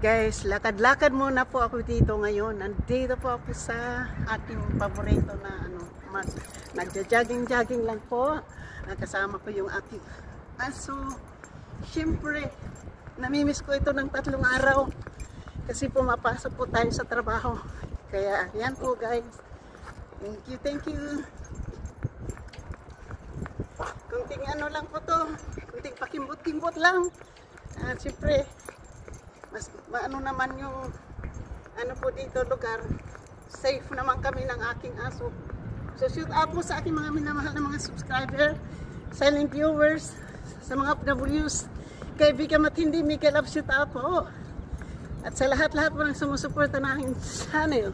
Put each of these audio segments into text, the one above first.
Guys, lakad-lakad muna po ako dito ngayon. Nandito po ako sa aking paborito na nagja-jogging lang po. Kasama ko yung aking aso. Siyempre, namimiss ko ito ng 3 araw. Kasi pumapasok po tayo sa trabaho. Kaya, yan po guys. Thank you. Kunting ano lang po to. Kunting pakimbot-kimbot lang. At siyempre, mas maano naman yung ano po dito lugar, safe naman kami ng aking aso. So shoot out po sa aking mga minamahal na mga subscriber, silent viewers, sa mga OFWs, kaibigan at hindi Miguel Love, shoot out po. At sa lahat-lahat po ng sumusuporta na aking channel,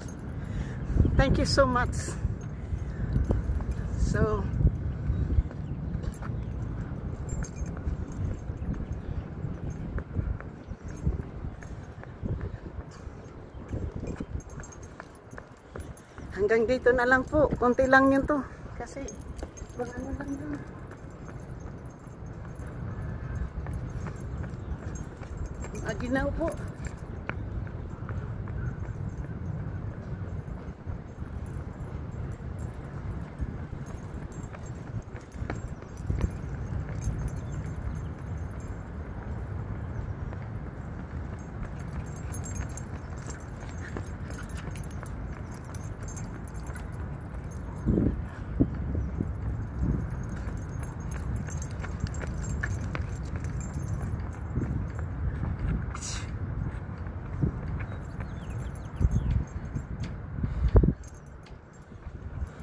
thank you so much. So hanggang dito na lang po. Konti lang yun to. Kasi, bang ano lang yun. Aginaw po.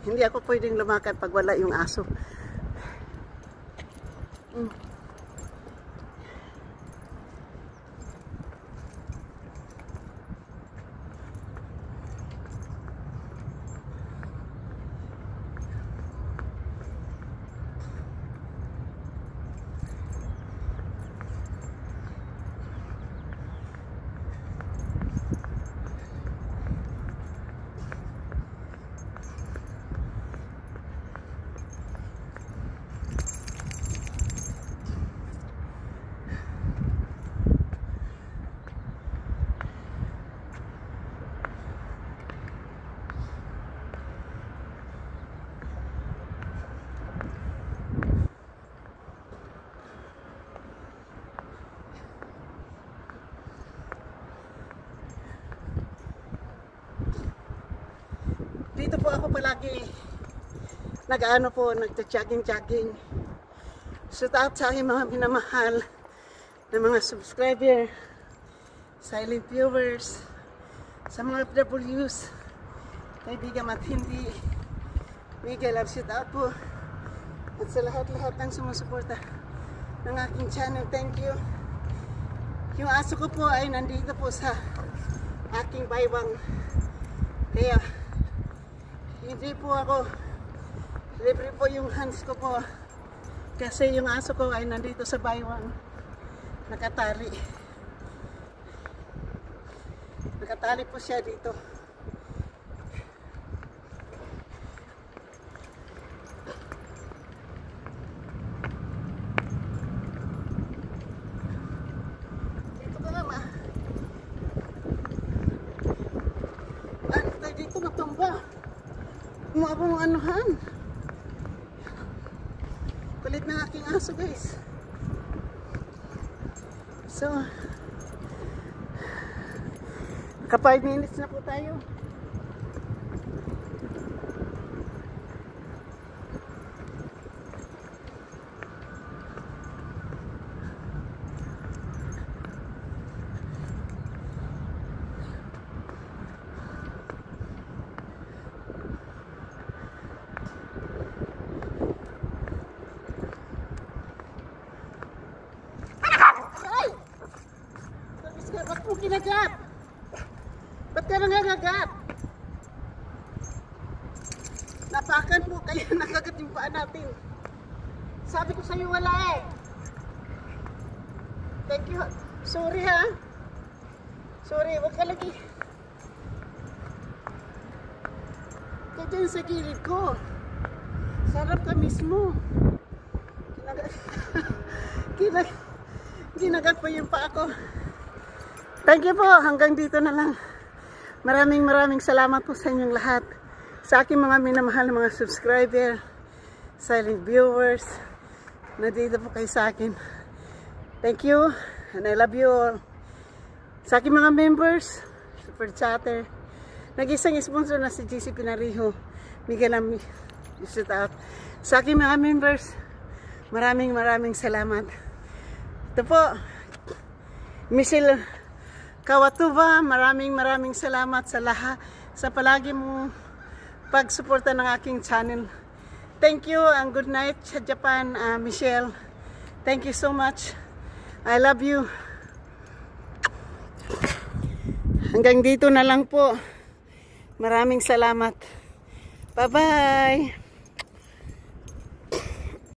Hindi ako pwedeng lumakad pag wala yung aso. Dito po ako palagi nagja-jogging. Shout out sa aking mga minamahal na mga subscriber, silent viewers, sa mga OFWs, kaibigan at hindi Miguel Love, shout out po. At sa lahat-lahat ng sumusuporta ng aking channel, thank you. Yung aso ko po ay nandito po sa aking baywang. Kaya hindi po ako, libre po yung hands ko po. Kasi yung aso ko ay nandito sa baywang. Nakatali. Nakatali po siya dito. Dito ka nga ma. Ano tayo dito matumba? Umabong anuhan. Kulit ng aking aso guys. So, naka 5 minutes na po tayo. Ba't mo kinagat? Ba't ka nangangagat? Napakan po kaya nakagat yung paa natin. Sabi ko sa'yo wala eh. Thank you. Sorry ha. Sorry, wag ka lagi. Ka dyan sa gilid ko. Sarap ka mismo. Kinagat pa yung paa ko. Thank you po. Hanggang dito na lang. Maraming salamat po sa inyong lahat. Sa aking mga minamahal na mga subscriber, silent viewers, na dito po kayo sa akin. Thank you. And I love you all. Sa aking mga members, super chatter, nag-isang sponsor na si GC Pinariho. Miguel Ami, shout out. Sa aking mga members, maraming salamat. Ito po, Michelle Kawatuba, maraming salamat sa lahat, sa palagi mong pagsuporta ng aking channel. Thank you and good night sa Japan, Michelle. Thank you so much. I love you. Hanggang dito na lang po. Maraming salamat. Bye-bye.